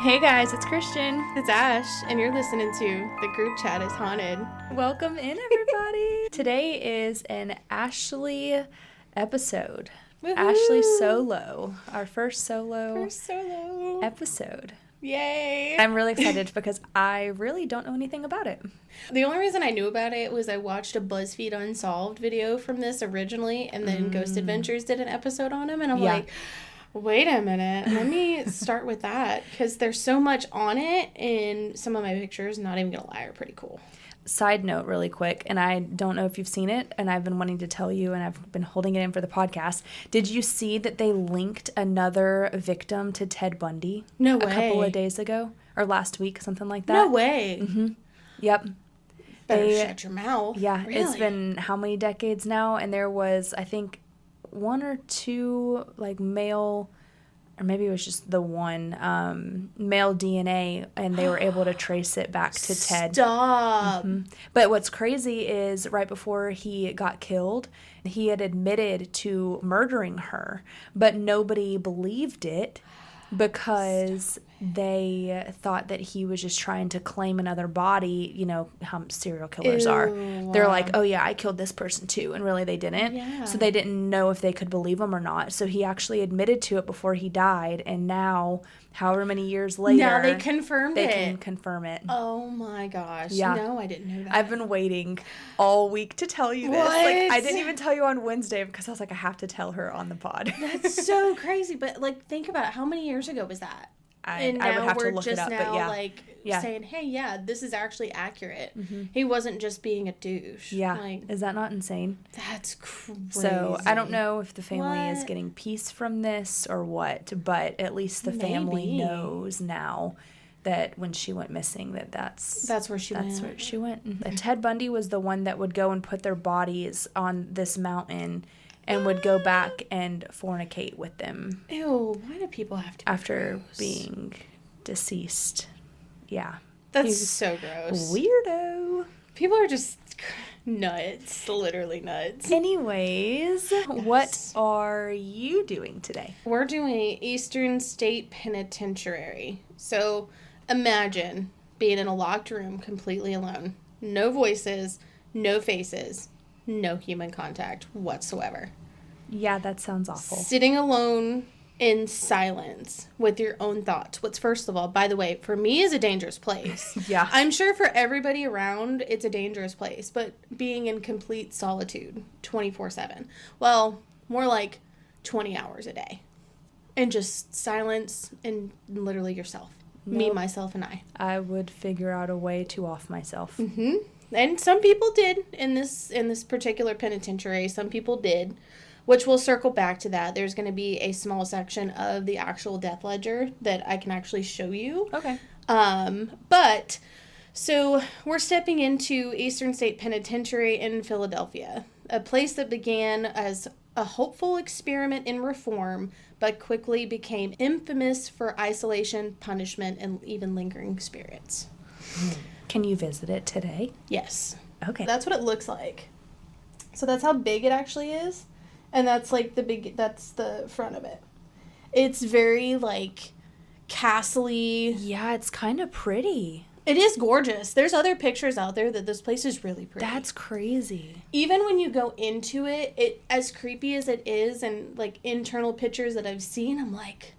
Hey guys, it's Christian. It's Ash, and you're listening to The Group Chat is Haunted. Welcome in, everybody. Today is an Ashley episode. Woo-hoo! Ashley solo. Our first solo episode. Yay! I'm really excited because I really don't know anything about it. The only reason I knew about it was I watched a BuzzFeed Unsolved video from this originally, and then Ghost Adventures did an episode on him, and I'm like, wait a minute, let me start with that, because there's so much on it, and some of my pictures, not even gonna lie, are pretty cool. Side note really quick, and I don't know if you've seen it, and I've been wanting to tell you, and I've been holding it in for the podcast. Did you see that they linked another victim to Ted Bundy? No way. A couple of days ago, or last week, something like that. No way. Mm-hmm. Yep. Better shut your mouth. Yeah, really? It's been how many decades now? And there was, I think, one or two, like, male, or maybe it was just the one, male DNA, and they were able to trace it back to Ted. Stop. Mm-hmm. But what's crazy is right before he got killed, he had admitted to murdering her, but nobody believed it because they thought that he was just trying to claim another body. You know how serial killers are. They're like, oh yeah, I killed this person too, and really they didn't. Yeah. So they didn't know if they could believe him or not. So he actually admitted to it before he died, and now, however many years later, now they confirmed they it. can confirm it. Oh my gosh. Yeah. No, I didn't know that. I've been waiting all week to tell you this. What? Like, I didn't even tell you on Wednesday because I was like, I have to tell her on the pod. That's so crazy. But like, think about it. How many years ago was that? I would have to look it up, but yeah. Like, saying, hey, yeah, this is actually accurate. Mm-hmm. He wasn't just being a douche. Yeah. Like, is that not insane? that's crazy. So I don't know if the family is getting peace from this or what, but at least the family knows now that when she went missing, that's where she went. That's where she went. Mm-hmm. Ted Bundy was the one that would go and put their bodies on this mountain and would go back and fornicate with them. Ew, why do people have to after being deceased? Yeah. That's so gross. Weirdo. People are just nuts. Literally nuts. Anyways, what are you doing today? We're doing Eastern State Penitentiary. So imagine being in a locked room completely alone. No voices, no faces, no human contact whatsoever. Yeah, that sounds awful. Sitting alone in silence with your own thoughts. What's first of all, by the way, for me is a dangerous place. Yeah. I'm sure for everybody around, it's a dangerous place, but being in complete solitude 24/7. Well, more like 20 hours a day. And just silence and literally yourself. Nope. Me, myself, and I. I would figure out a way to off myself. Mm-hmm. And some people did in this particular penitentiary. Some people did, which we'll circle back to that. There's going to be a small section of the actual death ledger that I can actually show you. Okay. But so we're stepping into Eastern State Penitentiary in Philadelphia, a place that began as a hopeful experiment in reform, but quickly became infamous for isolation, punishment, and even lingering spirits. Can you visit it today? Yes. Okay. That's what it looks like. So that's how big it actually is. And that's like that's the front of it. It's very like castle-y. Yeah, it's kind of pretty. It is gorgeous. There's other pictures out there that this place is really pretty. That's crazy. Even when you go into it, as creepy as it is, and like internal pictures that I've seen, I'm like,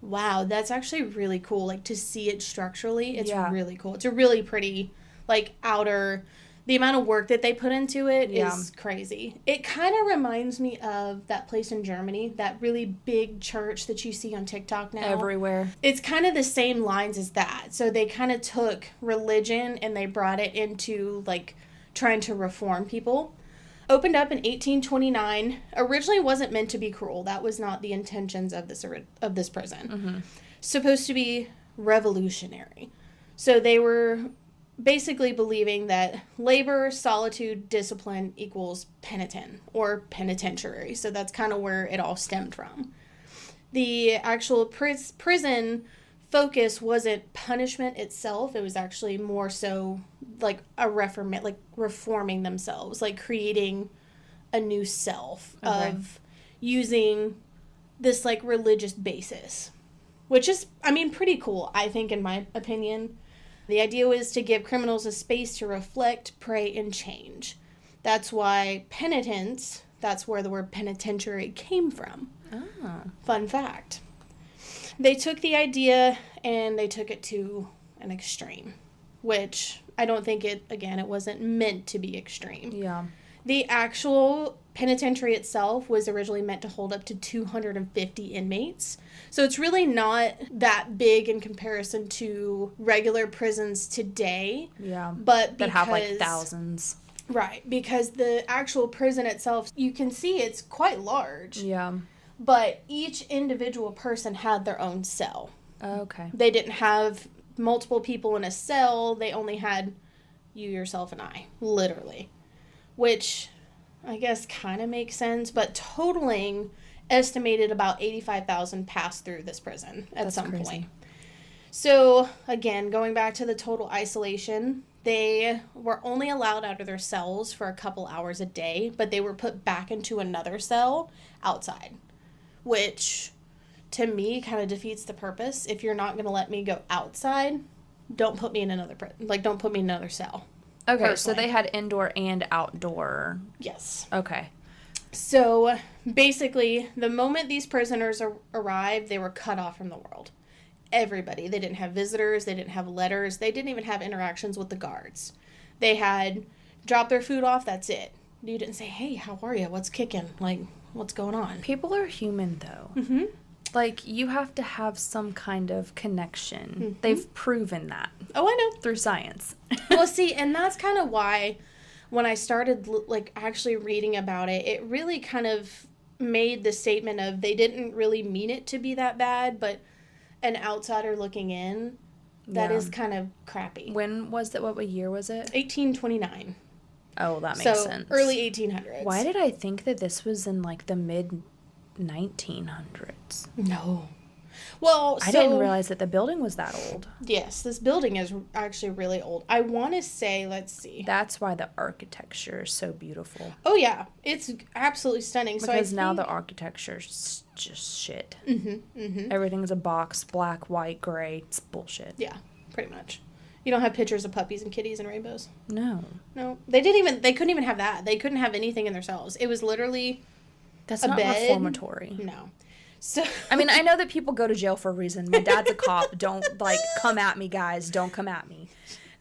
wow, that's actually really cool. Like, to see it structurally, it's really cool. It's a really pretty, like, the amount of work that they put into it is crazy. It kind of reminds me of that place in Germany, that really big church that you see on TikTok now. Everywhere. It's kind of the same lines as that. So they kind of took religion and they brought it into, like, trying to reform people. Opened up in 1829. Originally wasn't meant to be cruel. That was not the intentions of this prison. Mm-hmm. Supposed to be revolutionary. So they were basically believing that labor, solitude, discipline equals penitent or penitentiary. So that's kind of where it all stemmed from. The actual prison focus wasn't punishment itself. It was actually more so like reforming themselves, like creating a new self of using this like religious basis. which is, I mean, pretty cool, I think, in my opinion. The idea was to give criminals a space to reflect, pray, and change. That's why penitence, that's where the word penitentiary came from. Oh. Fun fact. They took the idea and they took it to an extreme, which I don't think it wasn't meant to be extreme. Yeah. The actual penitentiary itself was originally meant to hold up to 250 inmates. So it's really not that big in comparison to regular prisons today. Yeah. But that have like thousands. Right. Because the actual prison itself, you can see it's quite large. Yeah. But each individual person had their own cell. Okay. They didn't have multiple people in a cell. They only had you, yourself, and I. Literally. Which I guess kind of makes sense. But totaling estimated about 85,000 passed through this prison at some point. So, again, going back to the total isolation, they were only allowed out of their cells for a couple hours a day, but they were put back into another cell outside, which to me kind of defeats the purpose. If you're not going to let me go outside, don't put me in another don't put me in another cell. Okay, personally. So they had indoor and outdoor. Yes. Okay. So basically, the moment these prisoners arrived, they were cut off from the world. Everybody. They didn't have visitors. They didn't have letters. They didn't even have interactions with the guards. They had dropped their food off. That's it. You didn't say, hey, how are you? What's kicking? Like, what's going on? People are human, though. Mm-hmm. Like, you have to have some kind of connection. Mm-hmm. They've proven that. Oh, I know. Through science. Well, see, and that's kind of why when I started, like, actually reading about it, it really kind of made the statement of they didn't really mean it to be that bad, but an outsider looking in, that is kind of crappy. When was it? What year was it? 1829. Oh, that makes sense. Early 1800s. Why did I think that this was in, like, the mid-1900s? No. Well, I didn't realize that the building was that old. Yes, this building is actually really old. I want to say, let's see. That's why the architecture is so beautiful. Oh, yeah. It's absolutely stunning. Because now the architecture is just shit. Mm-hmm, mm-hmm. Everything's a box, black, white, gray. It's bullshit. Yeah, pretty much. You don't have pictures of puppies and kitties and rainbows? No. No. They couldn't even have that. They couldn't have anything in their cells. It was literally That's a not bed. reformatory. No. So I mean, I know that people go to jail for a reason. My dad's a cop. Don't, like, come at me, guys. Don't come at me.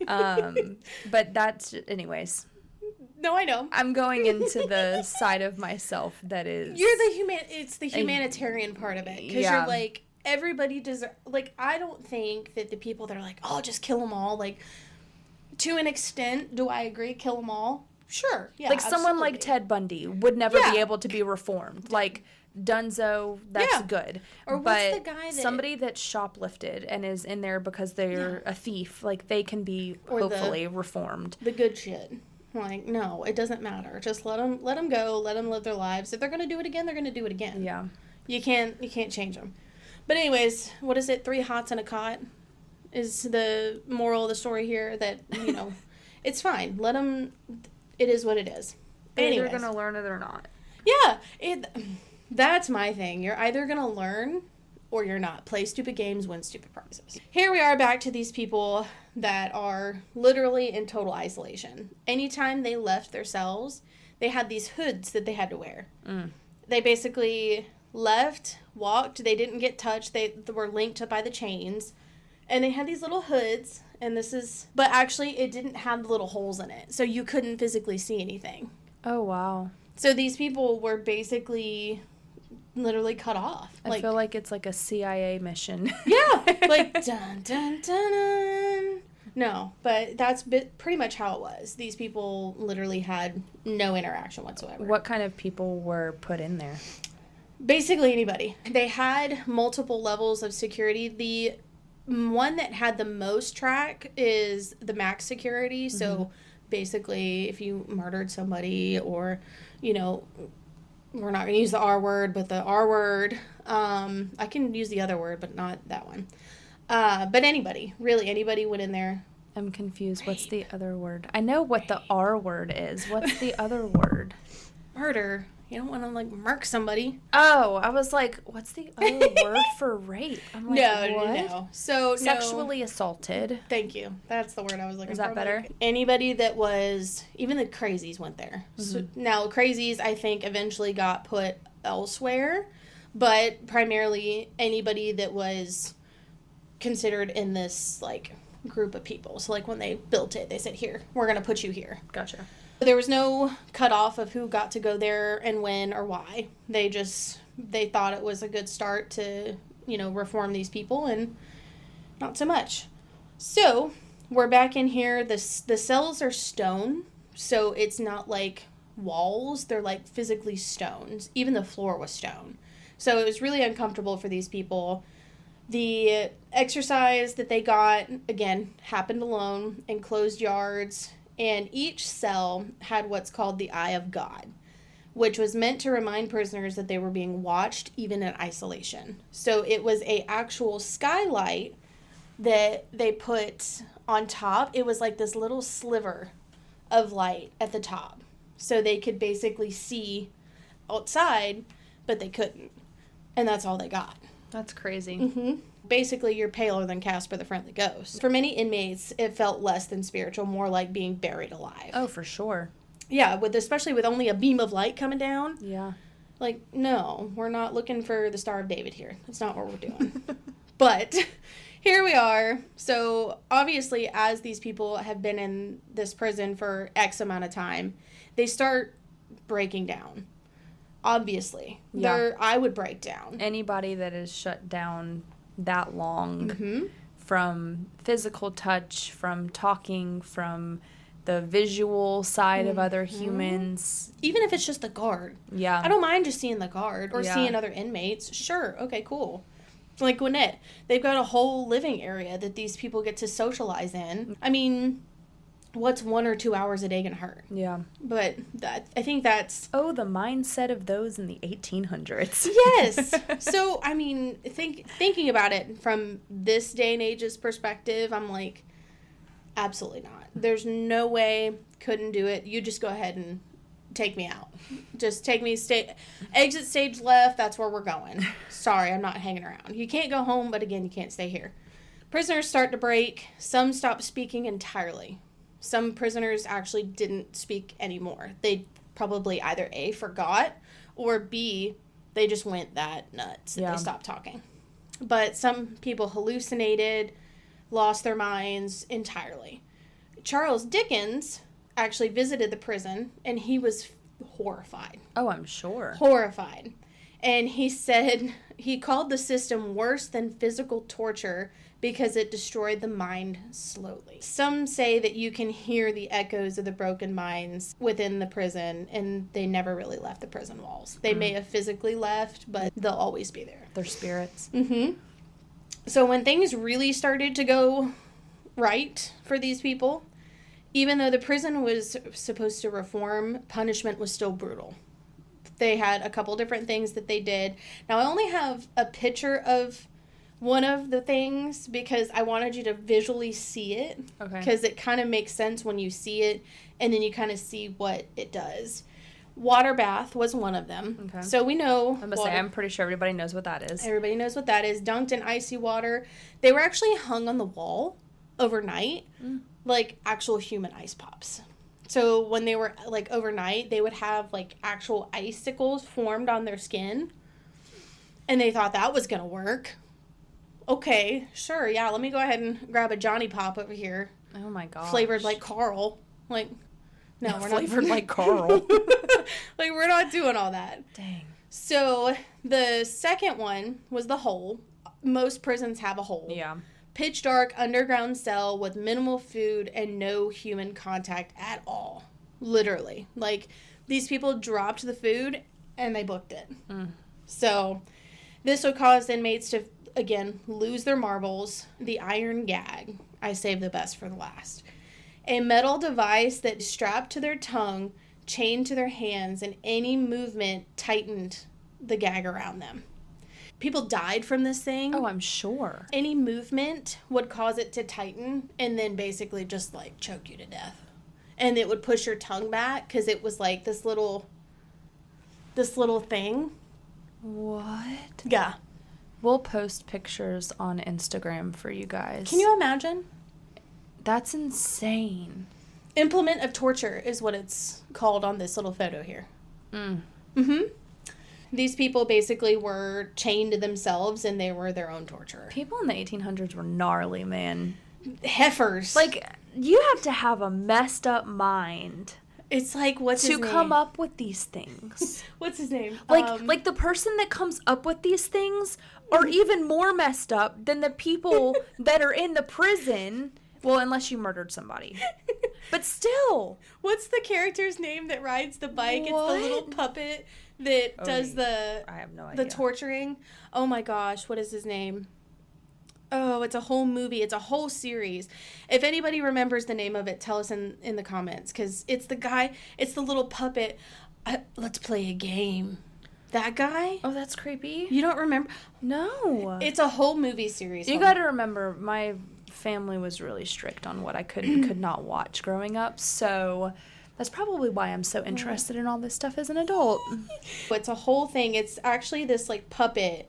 But that's, anyways. No, I know. I'm going into the side of myself that is... It's the humanitarian part of it. Because you're like, everybody deserves... Like, I don't think that the people that are like, oh, just kill them all, like, to an extent, do I agree, kill them all? Sure, yeah, like, someone like Ted Bundy would never be able to be reformed. Like, Dunzo, that's good. Or what's the guy that... Somebody that's shoplifted and is in there because they're a thief, like, they can be hopefully reformed. The good shit. Like, no, it doesn't matter. Just let them go. Let them live their lives. If they're going to do it again, they're going to do it again. Yeah. You can't change them. But anyways, what is it? 3 hots and a cot is the moral of the story here that, you know, it's fine. Let them, it is what it is. Anyways. You're going to learn it or not. Yeah. That's my thing. You're either going to learn or you're not. Play stupid games, win stupid prizes. Here we are back to these people that are literally in total isolation. Anytime they left their cells, they had these hoods that they had to wear. Mm. They basically left, walked, they didn't get touched, they were linked up by the chains, and they had these little hoods, but actually it didn't have the little holes in it, so you couldn't physically see anything. Oh, wow. So these people were basically literally cut off. I feel like it's like a CIA mission. Yeah, like dun dun dun dun. No, but that's pretty much how it was. These people literally had no interaction whatsoever. What kind of people were put in there? Basically anybody. They had multiple levels of security. The one that had the most track is the max security. Mm-hmm. So basically if you murdered somebody or, you know, we're not going to use the R word, but the R word. I can use the other word, but not that one. But anybody went in there. I'm confused. What's the other word? I know what the R word is. What's the other word? Murder. You don't want to, like, murk somebody. Oh, I was like, what's the other word for rape? I'm like, No. So, sexually assaulted. Thank you. That's the word I was looking for. Is that better? Like, anybody that was, even the crazies went there. Mm-hmm. So, now, crazies, I think, eventually got put elsewhere, but primarily anybody that was considered in this, like, group of people. So, like, when they built it, they said, here, we're going to put you here. Gotcha. There was no cutoff of who got to go there and when or why. They thought it was a good start to, reform these people, and not so much. So, we're back in here. The cells are stone, so it's not like walls. They're like physically stones. Even the floor was stone. So, it was really uncomfortable for these people. The exercise that they got, again, happened alone in closed yards. And each cell had what's called the Eye of God, which was meant to remind prisoners that they were being watched even in isolation. So it was a actual skylight that they put on top. It was like this little sliver of light at the top. So they could basically see outside, but they couldn't. And that's all they got. That's crazy. Mm-hmm. Basically, you're paler than Casper the Friendly Ghost. For many inmates, it felt less than spiritual, more like being buried alive. Oh, for sure. Yeah, especially with only a beam of light coming down. Yeah. Like, no, we're not looking for the Star of David here. That's not what we're doing. But here we are. So, obviously, as these people have been in this prison for X amount of time, they start breaking down. Obviously. Yeah. I would break down. Anybody that is shut down that long, mm-hmm. from physical touch, from talking, from the visual side mm-hmm. of other humans. Even if it's just the guard. Yeah. I don't mind just seeing the guard or seeing other inmates. Sure. Okay, cool. Like Gwinnett, they've got a whole living area that these people get to socialize in. I mean, what's 1 or 2 hours a day gonna hurt? Yeah. But I think that's... Oh, the mindset of those in the 1800s. Yes. So, I mean, thinking about it from this day and age's perspective, I'm like, absolutely not. There's no way, couldn't do it. You just go ahead and take me out. Just take me, exit stage left, that's where we're going. Sorry, I'm not hanging around. You can't go home, but again, you can't stay here. Prisoners start to break. Some stop speaking entirely. Some prisoners actually didn't speak anymore. They probably either A, forgot, or B, they just went that nuts and they stopped talking. But some people hallucinated, lost their minds entirely. Charles Dickens actually visited the prison, and he was horrified. Oh, I'm sure. Horrified. And he said he called the system worse than physical torture because it destroyed the mind slowly. Some say that you can hear the echoes of the broken minds within the prison, and they never really left the prison walls. They may have physically left, but they'll always be there. They're spirits. Mm-hmm. So when things really started to go right for these people, even though the prison was supposed to reform, punishment was still brutal. They had a couple different things that they did. Now, I only have a picture of one of the things because I wanted you to visually see it. Okay. Because it kind of makes sense when you see it, and then you kind of see what it does. Water bath was one of them. Okay. So we know... I'm pretty sure everybody knows what that is. Everybody knows what that is. Dunked in icy water. They were actually hung on the wall overnight, like actual human ice pops. So when they were, like, overnight, they would have, like, actual icicles formed on their skin. And they thought that was going to work. Okay, sure, yeah, let me go ahead and grab a Johnny Pop over here. Oh, my gosh. Flavored like Carl. Like, no, we're not. Flavored like Carl. Like, we're not doing all that. Dang. So, the second one was the hole. Most prisons have a hole. Yeah. Pitch dark underground cell with minimal food and no human contact at all. Literally. Like, these people dropped the food and they booked it. So, this would cause inmates to, again, lose their marbles. The iron gag. I saved the best for the last. A metal device that strapped to their tongue, chained to their hands, and any movement tightened the gag around them. People died from this thing. Oh, I'm sure. Any movement would cause it to tighten and then basically just, like, choke you to death. And it would push your tongue back because it was, like, this little this little thing. What? Yeah. We'll post pictures on Instagram for you guys. Can you imagine? That's insane. Implement of torture is what it's called on this little photo here. These people basically were chained to themselves, and they were their own torturer. People in the 1800s were gnarly, man. Heifers. Like, you have to have a messed up mind. It's like, what's his name? To come up with these things. What's his name? Like the person that comes up with these things are even more messed up than the people that are in the prison. Well, unless you murdered somebody. But still. What's the character's name that rides the bike? What? It's the little puppet that does I have no idea. the torturing. Oh my gosh, what is his name? Oh, it's a whole movie. It's a whole series. If anybody remembers the name of it, tell us in the comments. Because it's the guy, it's the little puppet. Let's play a game. That guy? Oh, that's creepy. You don't remember? No. It's a whole movie series. You got to remember, my family was really strict on what I could not watch growing up. So that's probably why I'm so interested in all this stuff as an adult. It's a whole thing. It's actually this like puppet.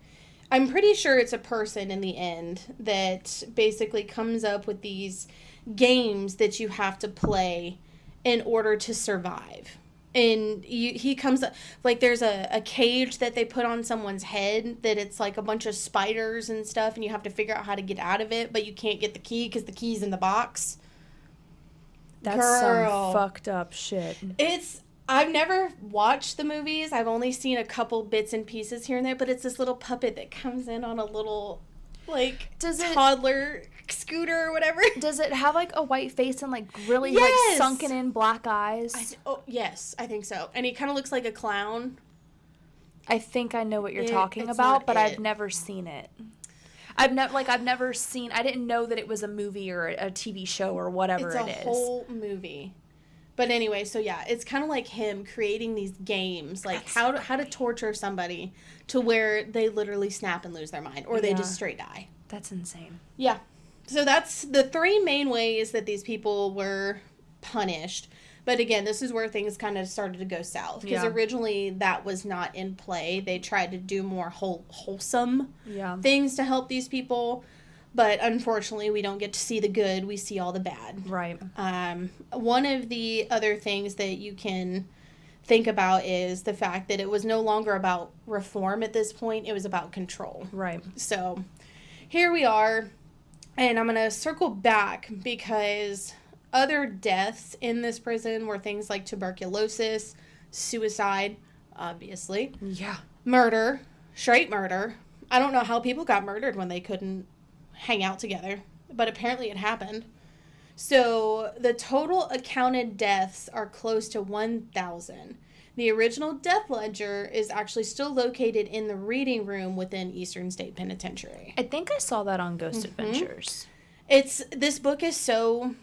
I'm pretty sure it's a person in the end that basically comes up with these games that you have to play in order to survive. And he comes up, like there's a cage that they put on someone's head that it's like a bunch of spiders and stuff, and you have to figure out how to get out of it, but you can't get the key because the key's in the box. That's some fucked up shit. I've never watched the movies. I've only seen a couple bits and pieces here and there, but it's this little puppet that comes in on a little, like, toddler scooter or whatever. Does it have, like, a white face and, like, really, like, sunken in black eyes? Yes, I think so. And he kind of looks like a clown. I think I know what you're talking about, but I've never seen it. I didn't know that it was a movie or a TV show or whatever it is. It's a whole movie. But anyway, so yeah, it's kind of like him creating these games, like how to torture somebody to where they literally snap and lose their mind, or they just straight die. That's insane. Yeah. So that's the three main ways that these people were punished. But again, this is where things kind of started to go south. Because originally that was not in play. They tried to do more wholesome things to help these people. But unfortunately, we don't get to see the good. We see all the bad. Right. One of the other things that you can think about is the fact that it was no longer about reform at this point. It was about control. Right. So here we are. And I'm going to circle back because other deaths in this prison were things like tuberculosis, suicide, obviously. Yeah. Murder, straight murder. I don't know how people got murdered when they couldn't hang out together, but apparently it happened. So the total accounted deaths are close to 1,000. The original death ledger is actually still located in the reading room within Eastern State Penitentiary. I think I saw that on Ghost Adventures. This book is so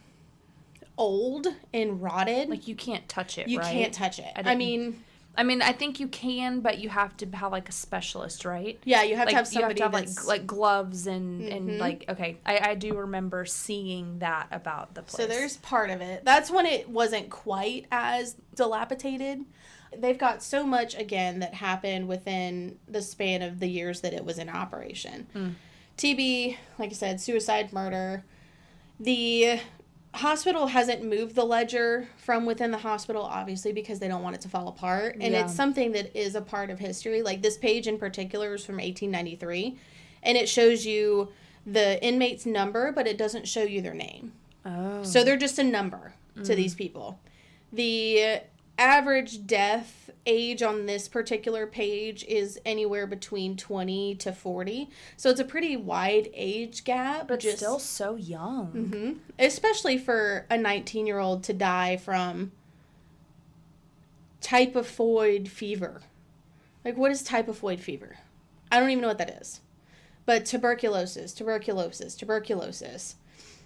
old and rotted. Like, you can't touch it, You right? can't touch it. I mean, I think you can, but you have to have, like, a specialist, right? Yeah, you have to Like, have somebody you have to have, like gloves and like, okay. I do remember seeing that about the place. So there's part of it. That's when it wasn't quite as dilapidated. They've got so much, again, that happened within the span of the years that it was in operation. TB, like I said, suicide, murder. The hospital hasn't moved the ledger from within the hospital, obviously, because they don't want it to fall apart. And it's something that is a part of history. Like, this page in particular is from 1893. And it shows you the inmate's number, but it doesn't show you their name. Oh. So they're just a number to these people. The average death age on this particular page is anywhere between 20 to 40. So it's a pretty wide age gap. But still so young. Especially for a 19-year-old to die from typhoid fever. Like, what is typhoid fever? I don't even know what that is. But tuberculosis.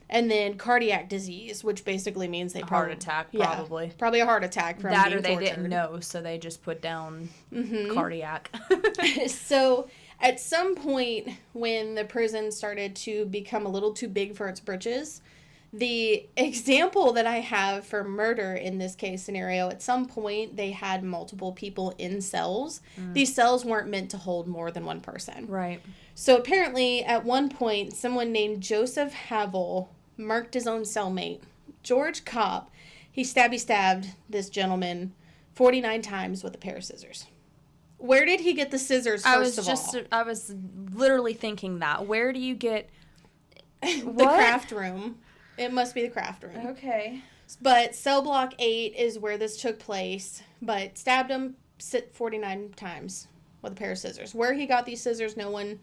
And then cardiac disease, which basically means they heart attack, probably. Yeah, probably a heart attack from that, being or they tortured. didn't know, so they just put down cardiac. So at some point when the prison started to become a little too big for its britches, The example that I have for murder in this case scenario, at some point they had multiple people in cells. These cells weren't meant to hold more than one person. Right. So apparently at one point, someone named Joseph Havel marked his own cellmate, George Kopp. He stabbed this gentleman 49 times with a pair of scissors. Where did he get the scissors, first of all? I was literally thinking that. Where do you get... The craft room. It must be the craft room. Okay. But cell block 8 is where this took place. But stabbed him 49 times with a pair of scissors. Where he got these scissors, no one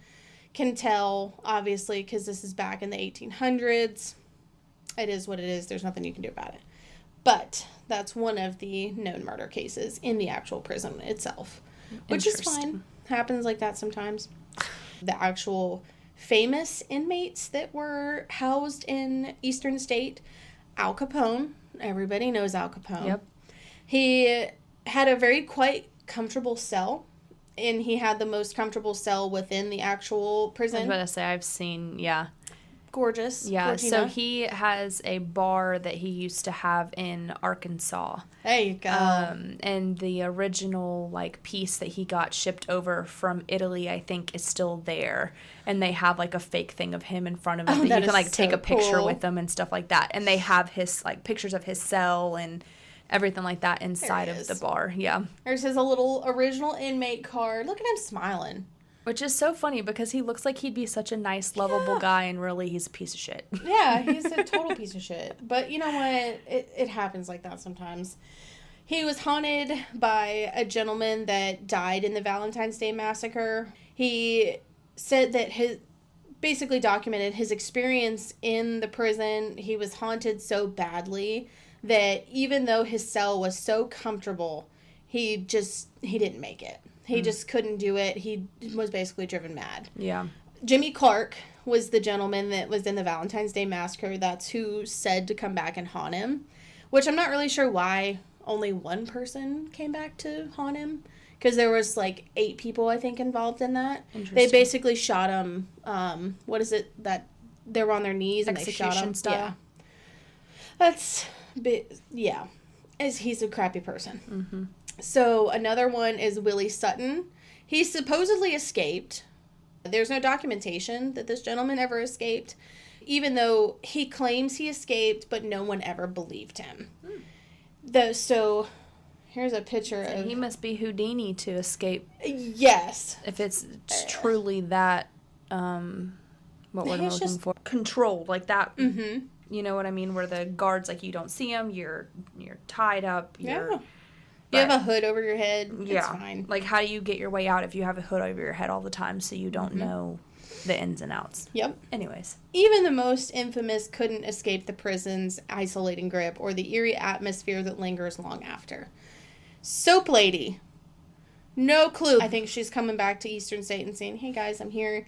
can tell, obviously, because this is back in the 1800s. It is what it is. There's nothing you can do about it. But that's one of the known murder cases in the actual prison itself. Which is fine. Happens like that sometimes. The actual famous inmates that were housed in Eastern State, Al Capone. Everybody knows Al Capone. Yep. He had a very quite comfortable cell, and he had the most comfortable cell within the actual prison. I was about to say, I've seen, yeah. Gorgeous. Yeah, Georgina. so he has a bar that he used to have in Arkansas. There you go. And the original, like, piece that he got shipped over from Italy, I think, is still there. And they have, like, a fake thing of him in front of him that you can, like, take a picture with them and stuff like that. And they have his, like, pictures of his cell and everything like that inside of the bar. Yeah. There's his little original inmate card. Look at him smiling. Which is so funny because he looks like he'd be such a nice, lovable guy, and really he's a piece of shit. Yeah, he's a total piece of shit. But you know what? It happens like that sometimes. He was haunted by a gentleman that died in the Valentine's Day Massacre. He said that basically documented his experience in the prison. He was haunted so badly that even though his cell was so comfortable, he didn't make it. He just couldn't do it. He was basically driven mad. Yeah. Jimmy Clark was the gentleman that was in the Valentine's Day Massacre. That's who said to come back and haunt him. Which I'm not really sure why only one person came back to haunt him. Because there was like 8 people, I think, involved in that. They basically shot him. What is it that they were on their knees and they shot him? Style. Yeah. That's... Yeah. He's a crappy person. Mm-hmm. So another one is Willie Sutton. He supposedly escaped. There's no documentation that this gentleman ever escaped, even though he claims he escaped, but no one ever believed him. So here's a picture of... He must be Houdini to escape. Yes. If it's truly that, what word am I looking for? Controlled, like that. Mm-hmm. You know what I mean? Where the guards, like, you don't see them, you're tied up, You have a hood over your head. Yeah. It's fine. Like, how do you get your way out if you have a hood over your head all the time so you don't know the ins and outs? Yep. Anyways. Even the most infamous couldn't escape the prison's isolating grip or the eerie atmosphere that lingers long after. Soap Lady. No clue. I think she's coming back to Eastern State and saying, hey, guys, I'm here.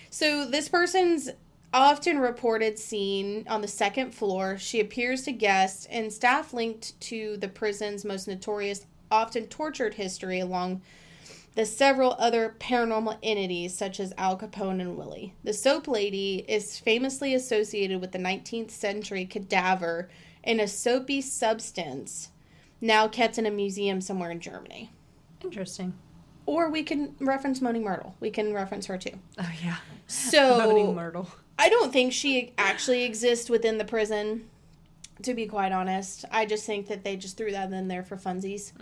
So this person's often reported seen on the 2nd floor. She appears to guests and staff linked to the prison's most notorious, often tortured history along the several other paranormal entities such as Al Capone and Willie. The Soap Lady is famously associated with the 19th century cadaver in a soapy substance now kept in a museum somewhere in Germany. Interesting. Or we can reference Moaning Myrtle. We can reference her too. Oh, yeah. So, Moaning Myrtle. I don't think she actually exists within the prison, to be quite honest. I just think that they just threw that in there for funsies.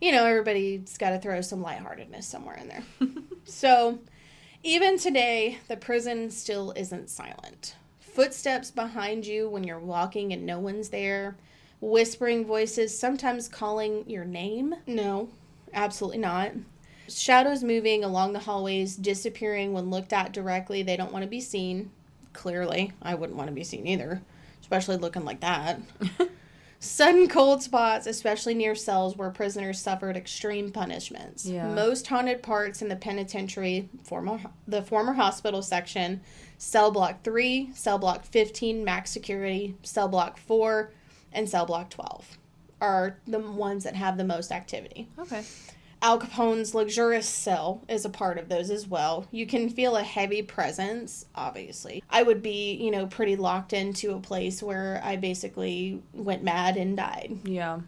You know, everybody's got to throw some lightheartedness somewhere in there. So, even today, the prison still isn't silent. Footsteps behind you when you're walking and no one's there. Whispering voices, sometimes calling your name. No, absolutely not. Shadows moving along the hallways, disappearing when looked at directly. They don't want to be seen. Clearly, I wouldn't want to be seen either, especially looking like that. Sudden cold spots, especially near cells where prisoners suffered extreme punishments. Yeah. Most haunted parts in the penitentiary, the former hospital section, cell block 3, cell block 15, max security, cell block 4, and cell block 12 are the ones that have the most activity. Okay. Al Capone's luxurious cell is a part of those as well. You can feel a heavy presence, obviously. I would be, pretty locked into a place where I basically went mad and died. Yeah.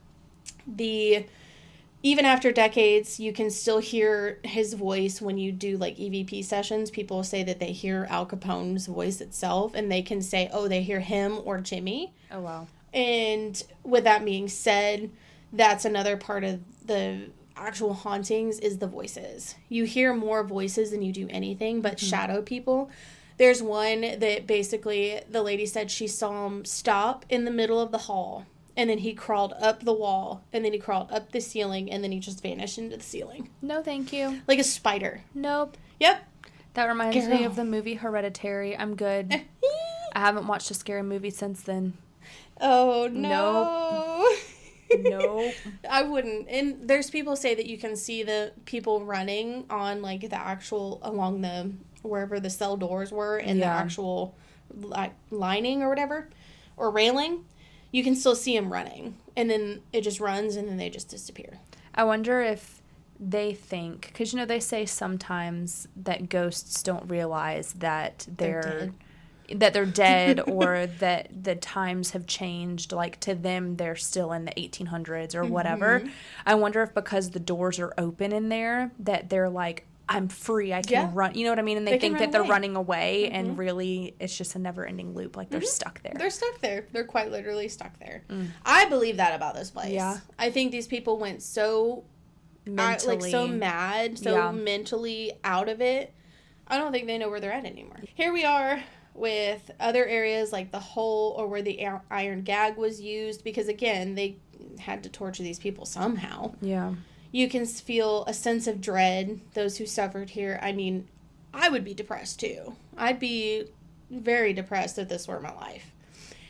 Even after decades, you can still hear his voice when you do, like, EVP sessions. People say that they hear Al Capone's voice itself, and they can say, oh, they hear him or Jimmy. Oh, wow. And with that being said, that's another part of the actual hauntings is the voices. You hear more voices than you do anything but shadow people. There's one that basically the lady said she saw him stop in the middle of the hall, and then he crawled up the wall, and then he crawled up the ceiling, and then he just vanished into the ceiling. No, thank you. Like a spider. Nope. Yep. That reminds me of the movie Hereditary. I'm good. I haven't watched a scary movie since then. Oh, no. Nope. I wouldn't. And there's people say that you can see the people running on, like, the actual, along the, wherever the cell doors were, and the actual, like, lining or whatever, or railing. You can still see them running. And then it just runs, and then they just disappear. I wonder if they think, because, they say sometimes that ghosts don't realize that they're dead or that the times have changed. Like, to them, they're still in the 1800s or whatever. I wonder if because the doors are open in there that they're like, I'm free, I can run. You know what I mean? And they think that they're running away, and really it's just a never-ending loop. Like, they're stuck there. They're stuck there. They're quite literally stuck there. I believe that about this place. Yeah. I think these people went so mentally, so mad, so mentally out of it. I don't think they know where they're at anymore. Here we are with other areas like the hole, or where the iron gag was used, because again, they had to torture these people somehow. Yeah. You can feel a sense of dread, those who suffered here. I mean, I would be depressed too. I'd be very depressed if this were my life.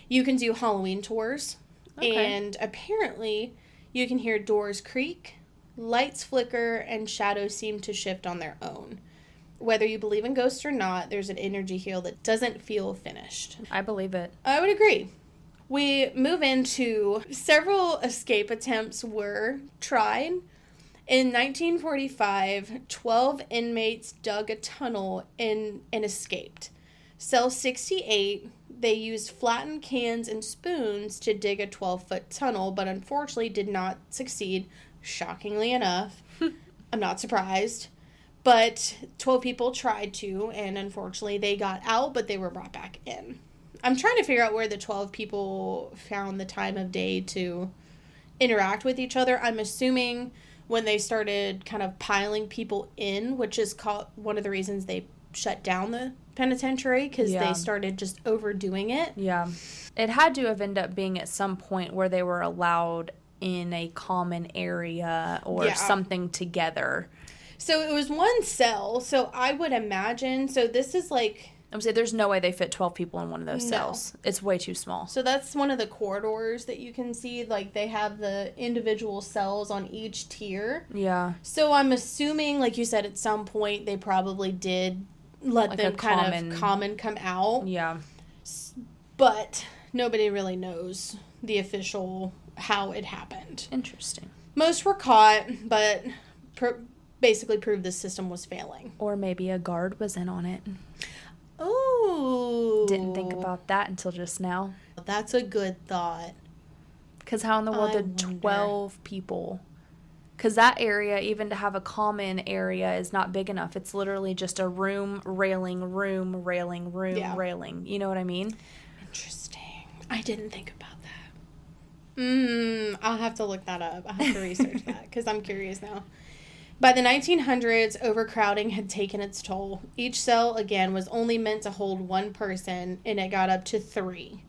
You can do Halloween tours, and apparently you can hear doors creak, lights flicker, and shadows seem to shift on their own. Whether you believe in ghosts or not, there's an energy here that doesn't feel finished. I believe it. I would agree. We move into several escape attempts were tried. In 1945, 12 inmates dug a tunnel and escaped. Cell 68, they used flattened cans and spoons to dig a 12-foot tunnel, but unfortunately did not succeed, shockingly enough. I'm not surprised. But 12 people tried to, and unfortunately they got out, but they were brought back in. I'm trying to figure out where the 12 people found the time of day to interact with each other. I'm assuming when they started kind of piling people in, which is one of the reasons they shut down the penitentiary, because they started just overdoing it. Yeah. It had to have ended up being at some point where they were allowed in a common area or something together. So it was one cell, so I would imagine, so this is like... I'm saying there's no way they fit 12 people in one of those cells. It's way too small. So that's one of the corridors that you can see. Like, they have the individual cells on each tier. Yeah. So I'm assuming, like you said, at some point they probably did let like them kind of common come out. Yeah. But nobody really knows the official how it happened. Interesting. Most were caught, but... basically proved the system was failing. Or maybe a guard was in on it. Ooh. Didn't think about that until just now. That's a good thought. Because how in the world did 12 people... Because that area, even to have a common area, is not big enough. It's literally just a room, railing, railing. You know what I mean? Interesting. I didn't think about that. I'll have to look that up. I'll have to research that because I'm curious now. By the 1900s, overcrowding had taken its toll. Each cell, again, was only meant to hold one person, and it got up to 3.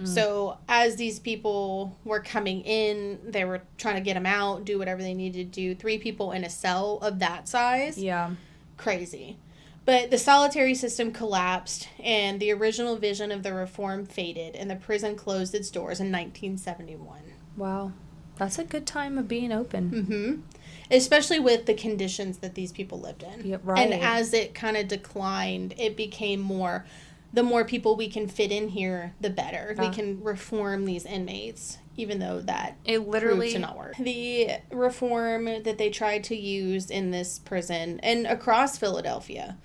So as these people were coming in, they were trying to get them out, do whatever they needed to do. 3 people in a cell of that size. Yeah. Crazy. But the solitary system collapsed, and the original vision of the reform faded, and the prison closed its doors in 1971. Wow. That's a good time of being open. Mm-hmm. Especially with the conditions that these people lived in. Yep, right. And as it kind of declined, it became more the more people we can fit in here, the better. We can reform these inmates, even though that it literally proved to not work. The reform that they tried to use in this prison and across Philadelphia,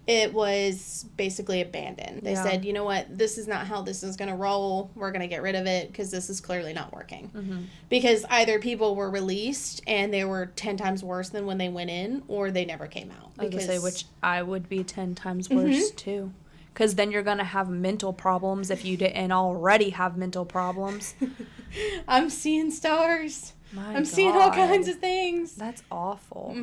it was basically abandoned. They said, you know what, this is not how this is going to roll. We're going to get rid of it because this is clearly not working. Because either people were released and they were 10 times worse than when they went in, or they never came out. I was going to say, which I would be 10 times worse too. Because then you're going to have mental problems if you didn't already have mental problems. I'm seeing stars. I'm seeing all kinds of things. That's awful.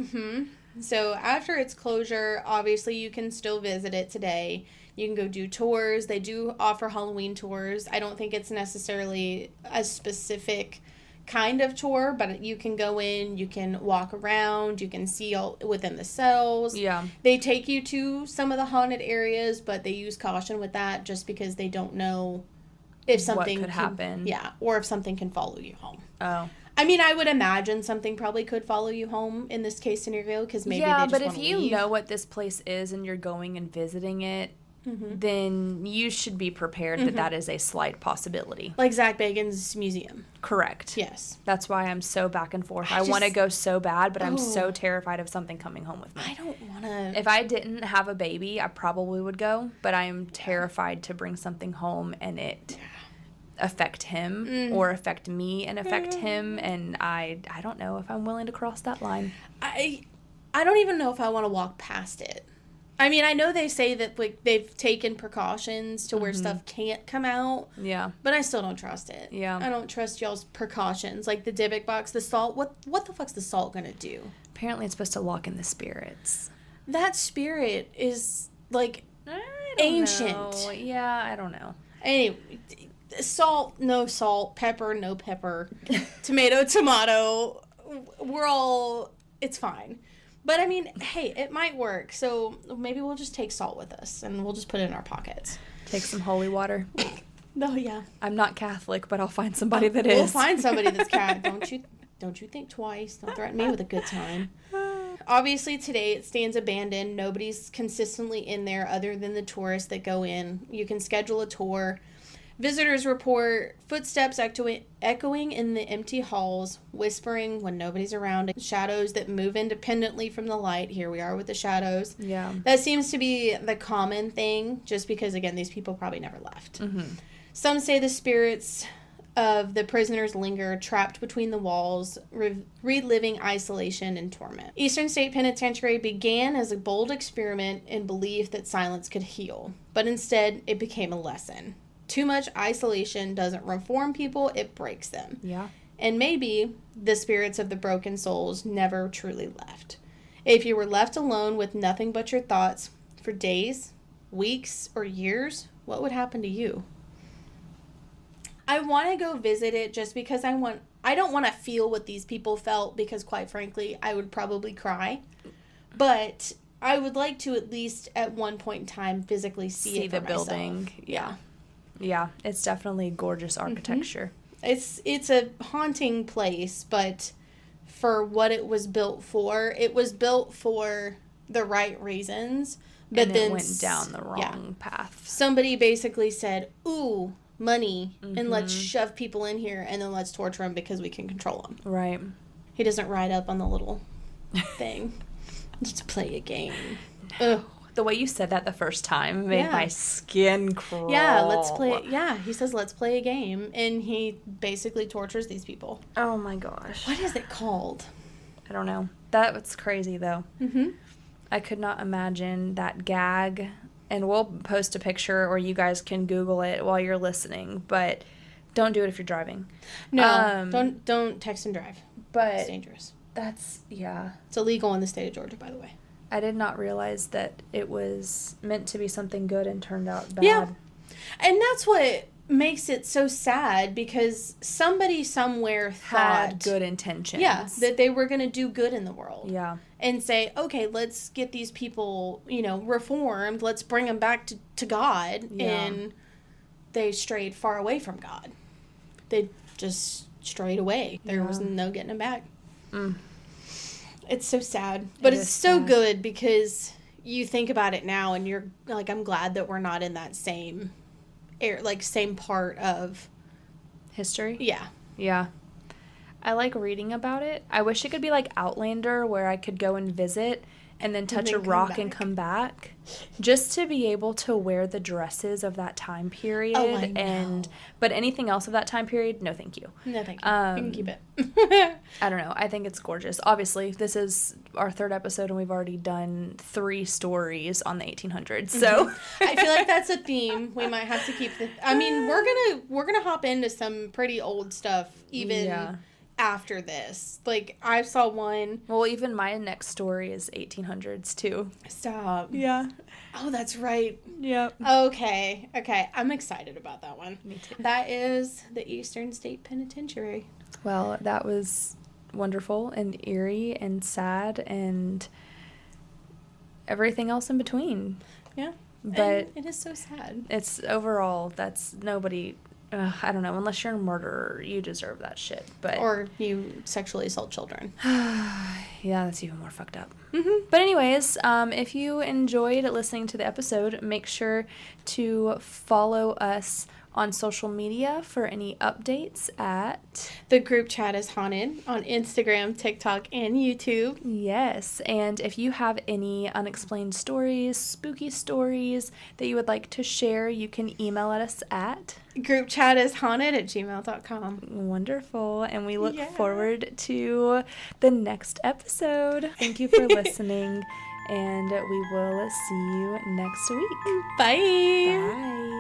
So after its closure, obviously you can still visit it today. You can go do tours. They do offer Halloween tours. I don't think it's necessarily a specific kind of tour, but you can go in, you can walk around, you can see all within the cells. Yeah. They take you to some of the haunted areas, but they use caution with that just because they don't know if something what could happen. Yeah, or if something can follow you home. Oh. I mean, I would imagine something probably could follow you home in this case scenario because maybe they just but want if to you leave. know what this place is and you're going and visiting it, then you should be prepared that that is a slight possibility. Like Zach Bagans' museum. Correct. Yes. That's why I'm so back and forth. I want to go so bad, but I'm so terrified of something coming home with me. I don't want to. If I didn't have a baby, I probably would go, but I'm terrified to bring something home and it affect him or affect me and affect him, and I don't know if I'm willing to cross that line. I don't even know if I want to walk past it. I mean, I know they say that like they've taken precautions to where stuff can't come out. Yeah. But I still don't trust it. Yeah. I don't trust y'all's precautions. Like the Dybbuk box, the salt. What the fuck's the salt gonna do? Apparently it's supposed to lock in the spirits. That spirit is like ancient. know. Yeah, I don't know. Anyway, salt, no salt, pepper, no pepper, tomato, we're all, it's fine. But I mean, hey, it might work. So maybe we'll just take salt with us and we'll just put it in our pockets. Take some holy water. No, yeah. I'm not Catholic, but I'll find somebody that is. We'll find somebody that's Catholic. Don't you think twice. Don't threaten me with a good time. Obviously, today it stands abandoned. Nobody's consistently in there other than the tourists that go in. You can schedule a tour. Visitors report footsteps echoing in the empty halls, whispering when nobody's around, shadows that move independently from the light. Here we are with the shadows. Yeah. That seems to be the common thing, just because, again, these people probably never left. Some say the spirits of the prisoners linger, trapped between the walls, reliving isolation and torment. Eastern State Penitentiary began as a bold experiment in belief that silence could heal, but instead it became a lesson. Too much isolation doesn't reform people, it breaks them. Yeah. And maybe the spirits of the broken souls never truly left. If you were left alone with nothing but your thoughts for days, weeks, or years, what would happen to you? I want to go visit it just because I don't want to feel what these people felt because, quite frankly, I would probably cry. But I would like to at least at one point in time physically see it for the building. myself. Yeah. Yeah, it's definitely gorgeous architecture. It's a haunting place, but for what it was built for the right reasons. But and then it went down the wrong path. Somebody basically said, "Ooh, money, and let's shove people in here, and then let's torture them because we can control them." Right. He doesn't ride up on the little thing. Let's play a game. Ugh. The way you said that the first time made my skin crawl. Yeah, let's play. Yeah, he says, let's play a game. And he basically tortures these people. Oh, my gosh. What is it called? I don't know. That was crazy, though. I could not imagine that gag. And we'll post a picture, or you guys can Google it while you're listening. But don't do it if you're driving. No, don't text and drive. But it's dangerous. It's illegal in the state of Georgia, by the way. I did not realize that it was meant to be something good and turned out bad. Yeah. And that's what makes it so sad, because somebody somewhere had good intentions. Yeah, that they were going to do good in the world. Yeah. And say, okay, let's get these people, reformed. Let's bring them back to God. Yeah. And they strayed far away from God. They just strayed away. There was no getting them back. It's so sad. But it's so good because you think about it now and you're like, I'm glad that we're not in that same same part of history. Yeah. Yeah. I like reading about it. I wish it could be like Outlander, where I could go and visit and then touch a rock and come back, just to be able to wear the dresses of that time period. Oh, I know. But anything else of that time period, no thank you. No thank you. You can keep it. I don't know. I think it's gorgeous. Obviously, this is our 3rd episode, and we've already done 3 stories on the 1800s. So I feel like that's a theme. We might have to keep I mean, we're gonna hop into some pretty old stuff even after this. Like, I saw one. Well, even my next story is 1800s too. Stop. Yeah. Oh, that's right. Yep. Okay. I'm excited about that one. Me too. That is the Eastern State Penitentiary. Well, that was wonderful and eerie and sad and everything else in between. Yeah. But and it is so sad. It's overall, that's nobody... I don't know. Unless you're a murderer, you deserve that shit. But or you sexually assault children. Yeah, that's even more fucked up. Mm-hmm. But anyways, if you enjoyed listening to the episode, make sure to follow us on social media for any updates at... The Group Chat is Haunted on Instagram, TikTok, and YouTube. Yes, and if you have any unexplained stories, spooky stories that you would like to share, you can email us at... groupchatishaunted@gmail.com. Wonderful, and we look forward to the next episode. Thank you for listening, and we will see you next week. Bye. Bye.